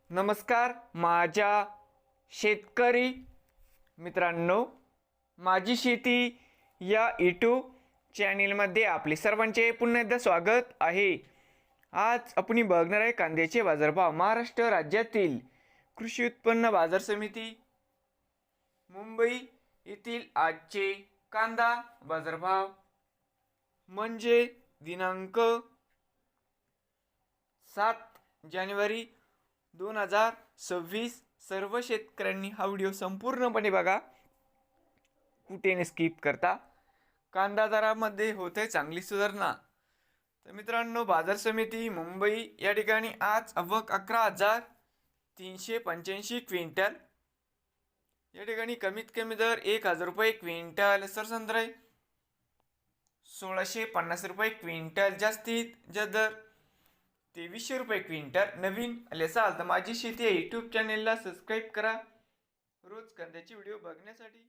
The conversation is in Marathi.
नमस्कार माझ्या शेतकरी मित्रांनो, माझी शेती या यूट्यूब चॅनेलमध्ये आपले सर्वांचे पुन्हा एकदा स्वागत आहे। आज आपण बघणार आहे कांद्याचे बाजारभाव। महाराष्ट्र राज्यातील कृषी उत्पन्न बाजार समिती मुंबई येथील आजचे कांदा बाजारभाव म्हणजे दिनांक 7 जानेवारी 2026। सर्व शेतकऱ्यांनी हा व्हिडिओ संपूर्णपणे बघा, कुठे न स्किप करता। कांदा दरामध्ये होते चांगली सुधारणा। तर मित्रांनो, बाजार समिती मुंबई या ठिकाणी आज आवक 11,385 क्विंटल, या ठिकाणी कमीत कमी दर 1,000 रुपये क्विंटल, सरसंत्रा 1,650 रुपये क्विंटल, जास्तीत जास्त दर 2,300 रुपये क्विंटल। नवीन आले असाल तर माझी शेती या यूट्यूब चॅनेलला सबस्क्राईब करा रोज कांद्याचे व्हिडिओ बघण्यासाठी।